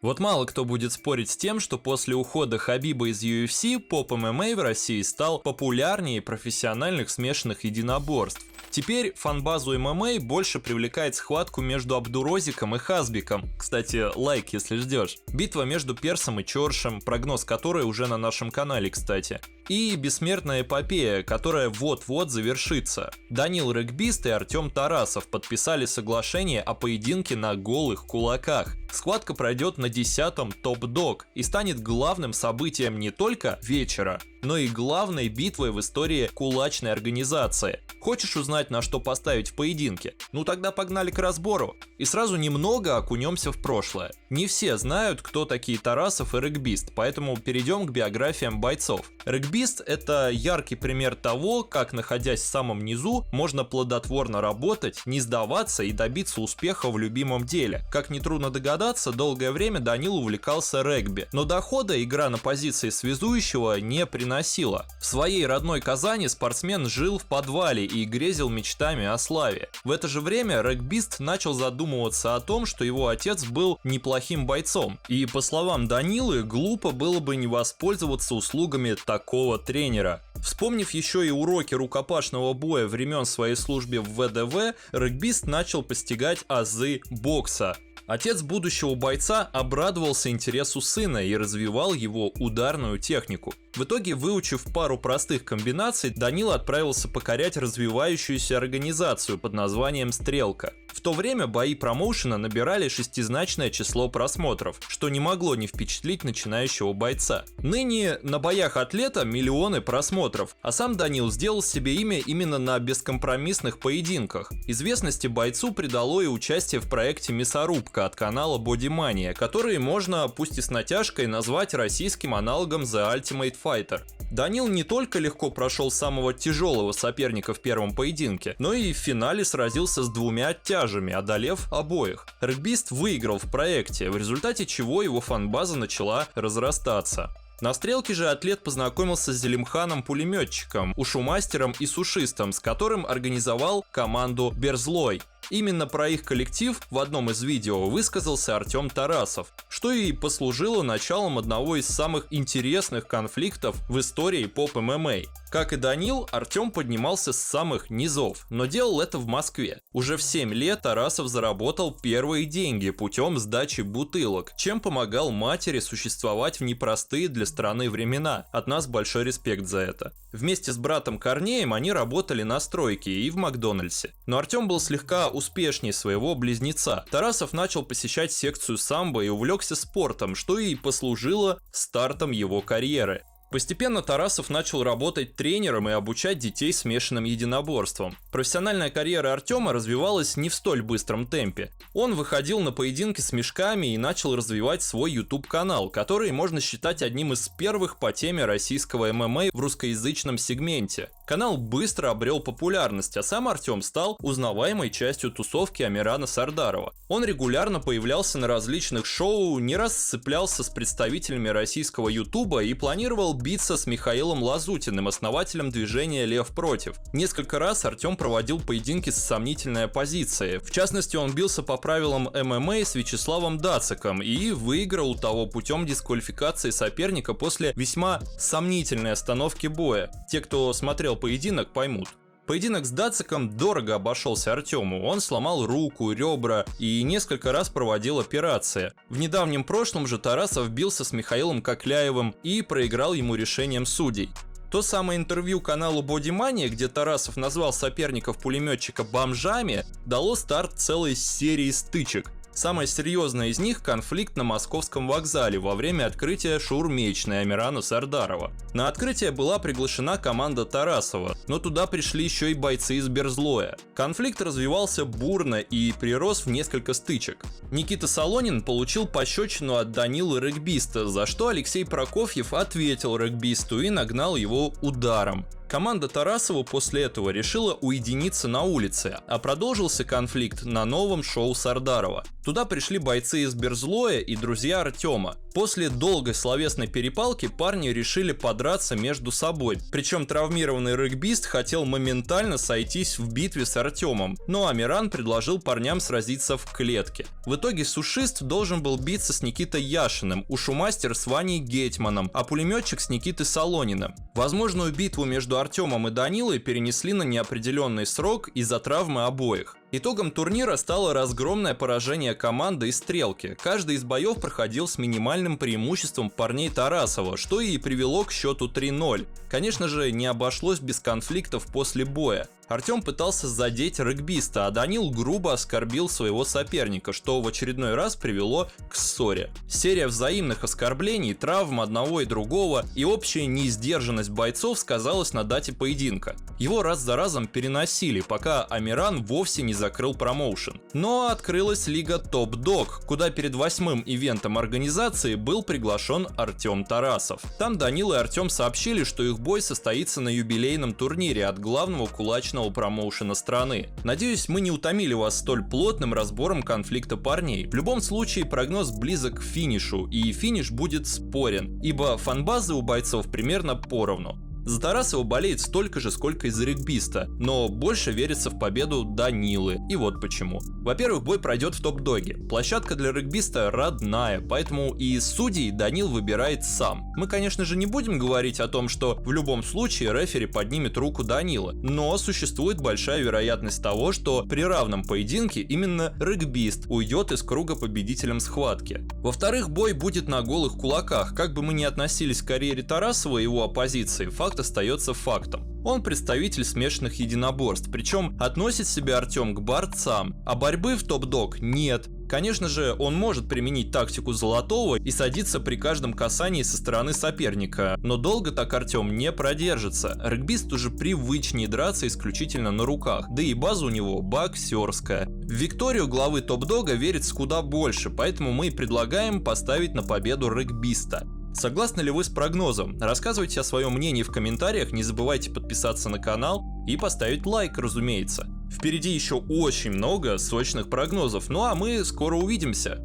Вот мало кто будет спорить с тем, что после ухода Хабиба из UFC поп ММА в России стал популярнее профессиональных смешанных единоборств. Теперь фан-базу ММА больше привлекает схватку между Абдурозиком и Хазбиком. Кстати, лайк, если ждешь. Битва между Персом и Чоршем, прогноз которой уже на нашем канале, кстати. И бессмертная эпопея, которая вот-вот завершится. Данил Рэгбист и Артем Тарасов подписали соглашение о поединке на голых кулаках. Схватка пройдет на 10-м топ-дог и станет главным событием не только вечера, но и главной битвой в истории кулачной организации. Хочешь узнать, на что поставить в поединке? Ну тогда погнали к разбору. И сразу немного окунемся в прошлое. Не все знают, кто такие Тарасов и Рэгбист, поэтому перейдем к биографиям бойцов. Рэгбист — это яркий пример того, как, находясь в самом низу, можно плодотворно работать, не сдаваться и добиться успеха в любимом деле. Как нетрудно догадаться, долгое время Данил увлекался регби, но дохода игра на позиции связующего не приносила. В своей родной Казани спортсмен жил в подвале и грезил мечтами о славе. В это же время регбист начал задумываться о том, что его отец был неплохим бойцом, и, по словам Данилы, глупо было бы не воспользоваться услугами такого тренера. Вспомнив еще и уроки рукопашного боя времен своей службы в ВДВ, регбист начал постигать азы бокса. Отец будущего бойца обрадовался интересу сына и развивал его ударную технику. В итоге, выучив пару простых комбинаций, Данил отправился покорять развивающуюся организацию под названием «Стрелка». В то время бои промоушена набирали шестизначное число просмотров, что не могло не впечатлить начинающего бойца. Ныне на боях атлета миллионы просмотров, а сам Данил сделал себе имя именно на бескомпромиссных поединках. Известности бойцу придало и участие в проекте «Мясорубка» от канала Бодимания, который можно, пусть и с натяжкой, назвать российским аналогом The Ultimate Fighter. Данил не только легко прошел самого тяжелого соперника в первом поединке, но и в финале сразился с двумя оттяжами, одолев обоих. Регбист выиграл в проекте, в результате чего его фан-база начала разрастаться. На стрелке же атлет познакомился с Зелимханом-пулеметчиком, ушумастером и сушистом, с которым организовал команду «Берзлой». Именно про их коллектив в одном из видео высказался Артем Тарасов, что и послужило началом одного из самых интересных конфликтов в истории поп-ММА. Как и Данил, Артем поднимался с самых низов, но делал это в Москве. Уже в 7 лет Тарасов заработал первые деньги путем сдачи бутылок, чем помогал матери существовать в непростые для страны времена. От нас большой респект за это. Вместе с братом Корнеем они работали на стройке и в Макдональдсе. Но Артем был слегка успешнее своего близнеца. Тарасов начал посещать секцию самбо и увлекся спортом, что и послужило стартом его карьеры. Постепенно Тарасов начал работать тренером и обучать детей смешанным единоборствам. Профессиональная карьера Артема развивалась не в столь быстром темпе. Он выходил на поединки с мешками и начал развивать свой YouTube-канал, который можно считать одним из первых по теме российского ММА в русскоязычном сегменте. Канал быстро обрел популярность, а сам Артем стал узнаваемой частью тусовки Амирана Сардарова. Он регулярно появлялся на различных шоу, не раз сцеплялся с представителями российского Ютуба и планировал биться с Михаилом Лазутиным, основателем движения «Лев против». Несколько раз Артем проводил поединки с сомнительной оппозицией. В частности, он бился по правилам ММА с Вячеславом Дациком и выиграл у того путем дисквалификации соперника после весьма сомнительной остановки боя. Те, кто смотрел поединок, поймут. Поединок с Дациком дорого обошелся Артему, он сломал руку, ребра и несколько раз проводил операции. В недавнем прошлом же Тарасов бился с Михаилом Кокляевым и проиграл ему решением судей. То самое интервью каналу Бодимания, где Тарасов назвал соперников-пулеметчика бомжами, дало старт целой серии стычек. Самая серьезная из них – конфликт на Московском вокзале во время открытия шаурмечной Амирана Сардарова. На открытие была приглашена команда Тарасова, но туда пришли еще и бойцы из Берзлоя. Конфликт развивался бурно и прирос в несколько стычек. Никита Солонин получил пощечину от Данилы Рэгбиста, за что Алексей Прокофьев ответил Рэгбисту и нагнал его ударом. Команда Тарасова после этого решила уединиться на улице, а продолжился конфликт на новом шоу Сардарова. Туда пришли бойцы из Берзлоя и друзья Артема. После долгой словесной перепалки парни решили подраться между собой. Причем травмированный регбист хотел моментально сойтись в битве с Артемом, но Амиран предложил парням сразиться в клетке. В итоге сушист должен был биться с Никитой Яшиным, ушумастер с Ваней Гетманом, а пулеметчик с Никитой Солониным. Возможную битву между Артемом и Данилой перенесли на неопределенный срок из-за травмы обоих. Итогом турнира стало разгромное поражение команды из Стрелки. Каждый из боев проходил с минимальным преимуществом парней Тарасова, что и привело к счету 3-0. Конечно же, не обошлось без конфликтов после боя. Артем пытался задеть регбиста, а Данил грубо оскорбил своего соперника, что в очередной раз привело к ссоре. Серия взаимных оскорблений, травм одного и другого и общая неиздержанность бойцов сказалась на дате поединка. Его раз за разом переносили, пока Амиран вовсе не закрыл промоушен. Но открылась лига Top Dog, куда перед 8-м ивентом организации был приглашен Артем Тарасов. Там Данил и Артем сообщили, что их бой состоится на юбилейном турнире от главного кулачного промоушена страны. Надеюсь, мы не утомили вас столь плотным разбором конфликта парней. В любом случае, прогноз близок к финишу, и финиш будет спорен, ибо фанбазы у бойцов примерно поровну. За Тарасова болеет столько же, сколько и за регбиста, но больше верится в победу Данилы, и вот почему. Во-первых, бой пройдет в топ-доге. Площадка для регбиста родная, поэтому и из судей Данил выбирает сам. Мы, конечно же, не будем говорить о том, что в любом случае рефери поднимет руку Данила, но существует большая вероятность того, что при равном поединке именно регбист уйдет из круга победителем схватки. Во-вторых, бой будет на голых кулаках. Как бы мы ни относились к карьере Тарасова и его оппозиции, факт остается фактом. Он представитель смешанных единоборств, причем относит себя Артем к борцам, а борьбы в топ-дог нет. Конечно же, он может применить тактику Золотого и садиться при каждом касании со стороны соперника, но долго так Артем не продержится. Регбист уже привычнее драться исключительно на руках, да и база у него боксерская. В викторию главы топ-дога верится куда больше, поэтому мы и предлагаем поставить на победу регбиста. Согласны ли вы с прогнозом? Рассказывайте о своем мнении в комментариях, не забывайте подписаться на канал и поставить лайк, разумеется. Впереди еще очень много сочных прогнозов, ну а мы скоро увидимся.